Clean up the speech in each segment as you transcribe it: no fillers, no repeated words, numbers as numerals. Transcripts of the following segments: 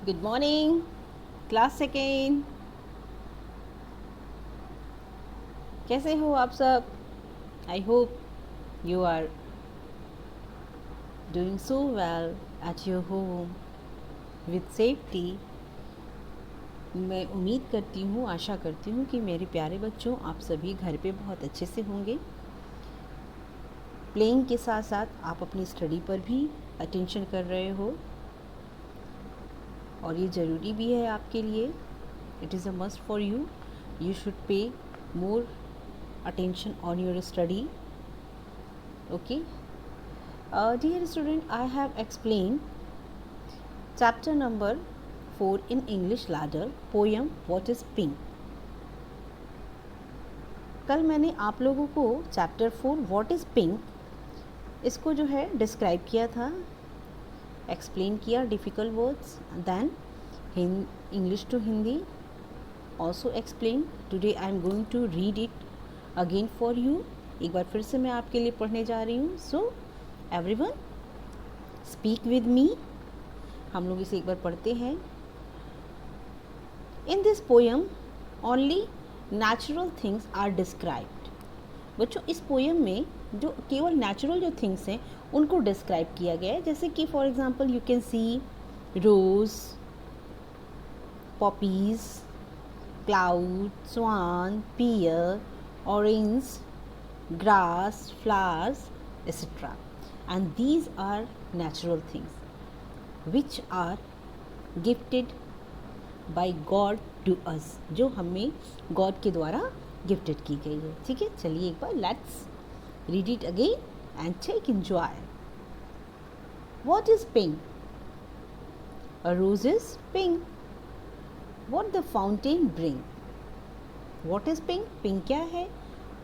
Good morning class second. कैसे हो आप सब? I hope you are doing so well at your home with safety. मैं उम्मीद करती हूँ, आशा करती हूँ कि मेरे प्यारे बच्चों आप सभी घर पे बहुत अच्छे से होंगे। प्लेइंग के साथ साथ आप अपनी स्टडी पर भी अटेंशन कर रहे हो और ये ज़रूरी भी है आपके लिए। It is a must for you. You should pay more attention on your study. Okay, dear student, I have explained chapter number 4 in English ladder poem what is pink. कल मैंने आप लोगों को चैप्टर 4 व्हाट इज़ पिंक इसको जो है describe किया था, एक्सप्लेन किया difficult words, then English to Hindi also explain. Today I am going to read it again for you. एक बार फिर से मैं आपके लिए पढ़ने जा रही हूँ। So everyone speak with me. हम लोग इसे एक बार पढ़ते हैं। In this poem only natural things are described. बच्चों, इस पोएम में जो केवल नेचुरल जो थिंग्स हैं उनको डिस्क्राइब किया गया है। जैसे कि for example you can see rose, poppies, cloud, swan, pear, orange, grass, flowers, etc. And these are natural things which are gifted by God to us, जो हमें God के द्वारा गिफ्टेड की गई है। ठीक है, चलिए एक बार let's read it again and take enjoy. What is pink? A rose is pink. What the fountain bring? What is pink? Pink क्या है?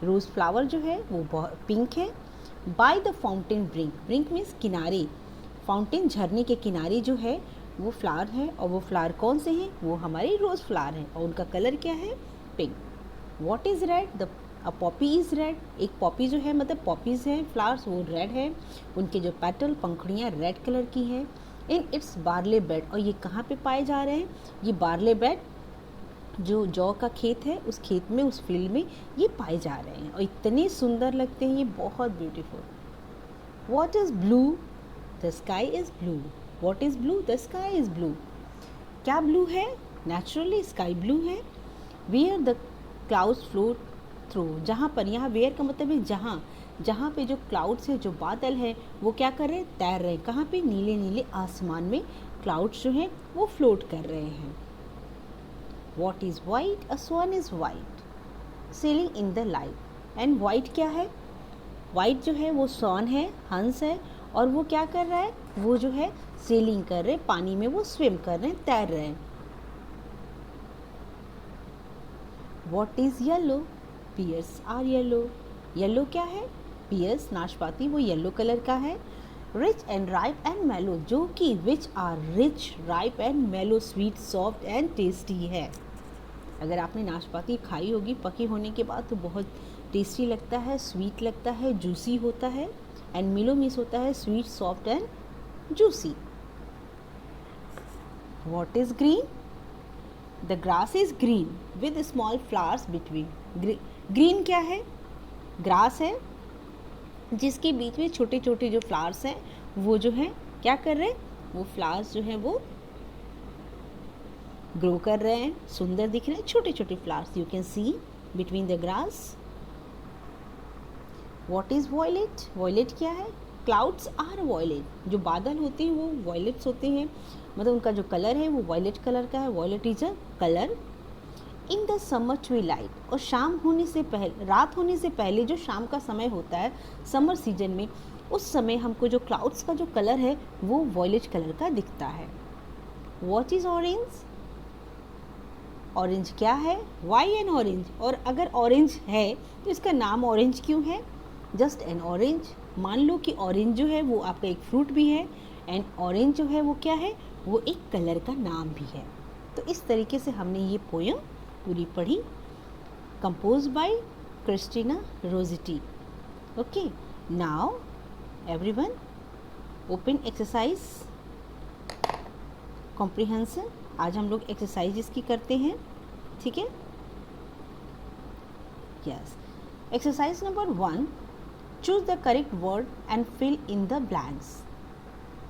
रोज़ फ्लावर जो है वो पिंक है। By the fountain brink, brink means किनारे, fountain झरने के किनारे जो है वो फ्लावर है। और वो फ्लावर कौन से हैं? वो हमारे रोज़ फ्लावर हैं और उनका कलर क्या है? Pink. What is red? The a Poppy is red. एक पॉपी जो है मतलब पॉपीज़ हैं फ्लावर्स, वो रेड है। उनके जो पेटल पंखुड़ियाँ रेड कलर की हैं। इन इट्स बार्ले बेड, और ये कहाँ पे पाए जा रहे हैं? ये बार्ले बेड जो जौ का खेत है उस खेत में, उस फील्ड में ये पाए जा रहे हैं और इतने सुंदर लगते हैं ये, बहुत beautiful. What is blue? The sky is blue. What is blue? The sky is blue. क्या ब्लू है? नेचुरली स्काई ब्लू है। Where the clouds float through, जहाँ पर, यहाँ वेयर का मतलब है जहाँ, जहाँ पे जो क्लाउड्स है, जो बादल है वो क्या कर रहे हैं? तैर रहे हैं। कहाँ पे? नीले नीले आसमान में क्लाउड्स जो हैं वो फ्लोट कर रहे हैं। What is white? A swan is white, sailing in the light. And white क्या है? White जो है वो swan है, हंस है, और वो क्या कर रहा है? वो जो है सेलिंग कर रहे हैं, पानी में वो स्विम कर रहे हैं, तैर रहे हैं। What is yellow? Pears are yellow. Yellow क्या है? Pears, नाशपाती, वो येलो कलर का है। Rich and ripe and mellow, जो कि which are rich, ripe and mellow, sweet, soft and tasty है। अगर आपने नाशपाती खाई होगी पकी होने के बाद तो बहुत टेस्टी लगता है, स्वीट लगता है, जूसी होता है। एंड मिलो मीस होता है sweet, soft and juicy. What is green? The grass is green with small flowers between. Green क्या है? ग्रास है जिसके बीच में छोटे छोटे जो फ्लावर्स हैं वो जो है क्या कर रहे हैं? वो फ्लावर्स जो हैं वो ग्रो कर रहे हैं, सुंदर दिख रहे हैं, छोटे छोटे flowers you can see between the grass. What is violet? Violet क्या है? क्लाउड्स आर वॉयलेट, जो बादल होते हैं वो वॉयलेट्स होते हैं, मतलब उनका जो कलर है वो वॉयलेट कलर का है। Violet is a colour. In the summer twilight, और शाम होने से पहले, रात होने से पहले जो शाम का समय होता है समर सीजन में, उस समय हमको जो क्लाउड्स का जो कलर है वो वॉयलेट कलर का दिखता है। What is orange? ऑरेंज क्या है? वाई एन ऑरेंज, और अगर ऑरेंज है तो इसका नाम ऑरेंज क्यों है? Just an orange. मान लो कि ऑरेंज जो है वो आपका एक फ्रूट भी है, एंड ऑरेंज जो है वो क्या है? वो एक कलर का नाम भी है। तो इस तरीके से हमने ये पोएम पूरी पढ़ी, compose by Christina Rossetti. Okay, now everyone open exercise comprehension. आज हम लोग एक्सरसाइज की करते हैं, ठीक है। Yes, exercise number 1, choose the correct word and fill in the blanks.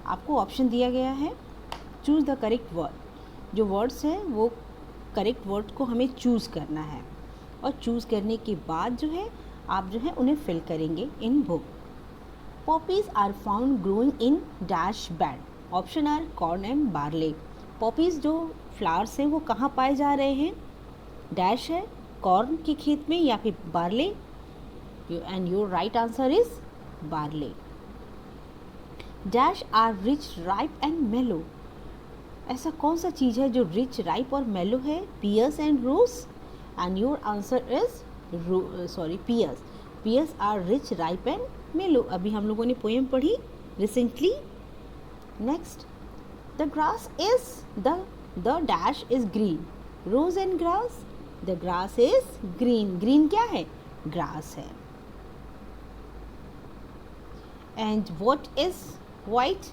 आपको ऑप्शन दिया गया है, चूज द करेक्ट वर्ड। जो वर्ड्स हैं वो करेक्ट वर्ड को हमें चूज़ करना है, और चूज़ करने के बाद जो है आप जो है उन्हें फिल करेंगे in book. Poppies are found growing in dash bed. Option are corn and barley. Poppies जो फ्लावर्स हैं वो कहाँ पाए जा रहे हैं? डैश है, कॉर्न के खेत में या फिर barley, and your right answer is barley. Dash are rich ripe and mellow. ऐसा कौन सा चीज़ है जो रिच राइप और मेलो है? Pears and rose, and your answer is pears. Pears are rich ripe and mellow. अभी हम लोगों ने पोएम पढ़ी recently. Next, the grass is the dash is green. Rose and grass, the grass is green. Green क्या है? Grass है। And what is white?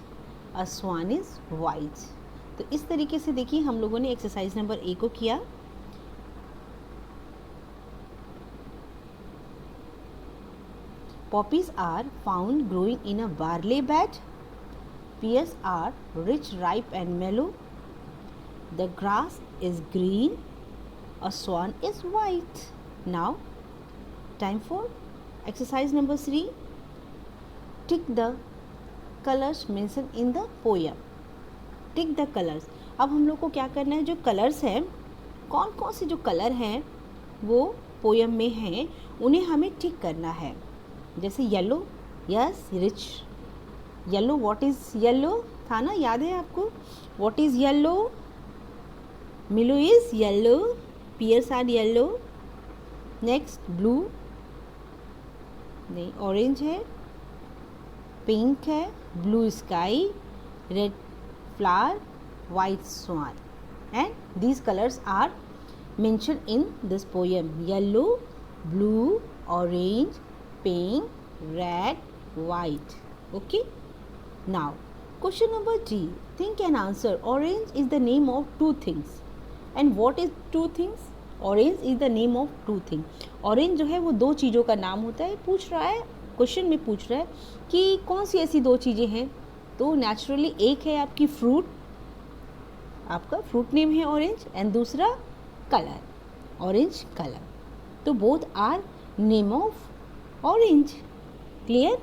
A swan is white. तो इस तरीके से देखिए हम लोगों ने एक्सरसाइज नंबर 1 को किया। Poppies are found growing in a barley bed. Pears are rich, ripe and mellow. The grass is green. A swan is white. Now, time for exercise number 3. Tick the colors mentioned in the poem. Tick the colors. अब हम लोग को क्या करना है? जो colours हैं, कौन कौन से जो कलर हैं वो पोएम में हैं, उन्हें हमें टिक करना है। जैसे yellow, yes, rich yellow. What is yellow? था ना, याद है आपको? What is yellow? Mellow is yellow, pears are yellow. Next, blue नहीं, ऑरेंज है, पिंक है, blue sky, red flower, white swan, and these colours are mentioned in this poem. Yellow, blue, orange, pink, red, white. Okay, now question number 3, think and answer. Orange is the name of two things. And what is two things? Orange is the name of two things. Orange जो है वो दो चीज़ों का नाम होता है। पूछ रहा है, क्वेश्चन में पूछ रहा है कि कौन सी ऐसी दो चीज़ें हैं। तो नेचुरली एक है आपकी फ्रूट, आपका फ्रूट नेम है ऑरेंज, एंड दूसरा कलर, ऑरेंज कलर। तो both are name of orange. Clear?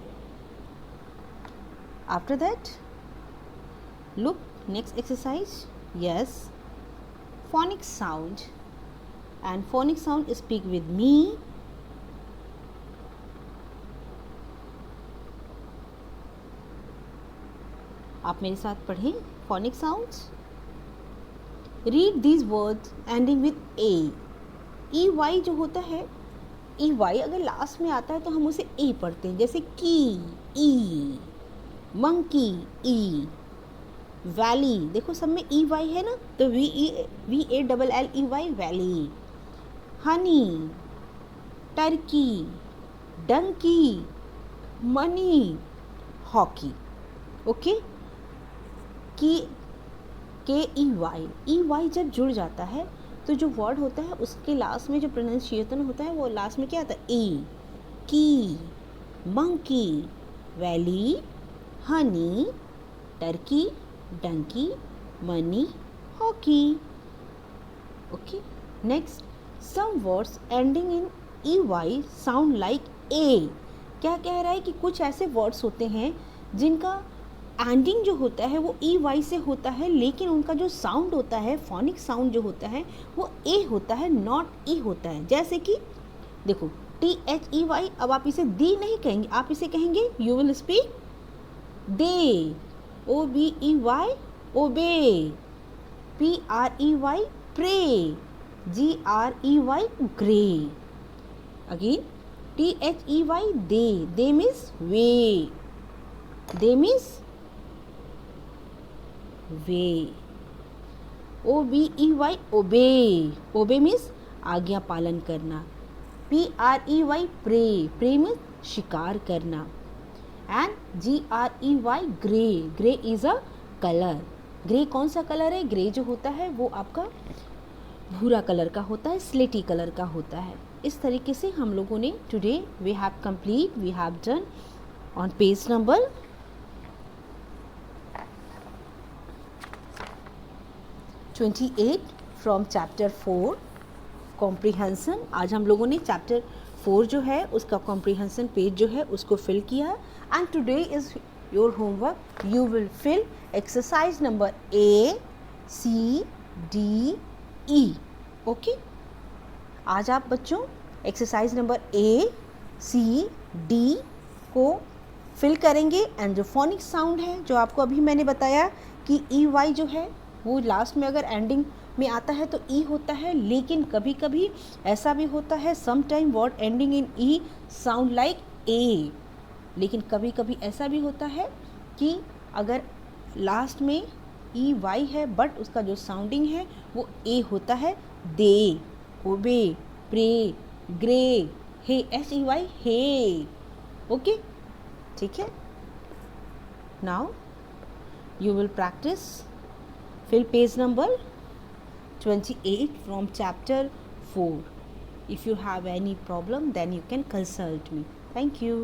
After that, look next exercise. Yes, phonic sound, and phonic sound speak with me. आप मेरे साथ पढ़ें phonic sounds. Read these words ending with a. E y जो होता है, E Y अगर last में आता है तो हम उसे ए पढ़ते हैं। जैसे की, ई, मंकी, ई, वैली, देखो सब में ई वाई है ना, तो V A double L E Y, valley. Honey, turkey, donkey, money, hockey. Okay, key, K E Y जब जुड़ जाता है तो जो वर्ड होता है उसके लास्ट में जो प्रोनाउंसिएशन होता है वो लास्ट में क्या आता है? A. Key, monkey, valley, honey, turkey, donkey, money, hockey. Okay, next, some words ending in E Y sound like A. क्या कह रहा है कि कुछ ऐसे वर्ड्स होते हैं जिनका एंडिंग जो होता है वो ई वाई से होता है, लेकिन उनका जो साउंड होता है, फोनिक साउंड जो होता है वो ए होता है, नॉट ई होता है। जैसे कि देखो THEY, अब आप इसे दी नहीं कहेंगे, आप इसे कहेंगे, you will speak they, OBEY obey, PREY prey, GREY grey. Again THEY they means वे, दे मीन्स वे। OBEY ओबे, ओबे मीन्स आज्ञा पालन करना। PREY प्रे, प्रे मीन्स शिकार करना। And GREY grey, grey is a colour. Grey कौन सा कलर है? ग्रे जो होता है वो आपका भूरा कलर का होता है, स्लेटी कलर का होता है। इस तरीके से हम लोगों ने today we have done on page number 28 from chapter 4 comprehension. आज हम लोगों ने चैप्टर 4 जो है उसका कॉम्प्रिहेंसन पेज जो है उसको फिल किया। And today is your homework, you will fill exercise number A, C, D, E। Okay, आज आप बच्चों exercise number A, C, D को फिल करेंगे। एंड जो फोनिक साउंड है जो आपको अभी मैंने बताया कि EY जो है वो लास्ट में अगर एंडिंग में आता है तो E होता है, लेकिन कभी कभी ऐसा भी होता है some time word ending in E sound like A, लेकिन कभी कभी ऐसा भी होता है कि अगर लास्ट में EY है बट उसका जो साउंडिंग है वो A होता है। दे, ओबे, प्रे, ग्रे, हे, SEY, हे। ओके, ठीक है। Now you will practice, fill page number 28 from chapter 4. If you have any problem then you can consult me. Thank you.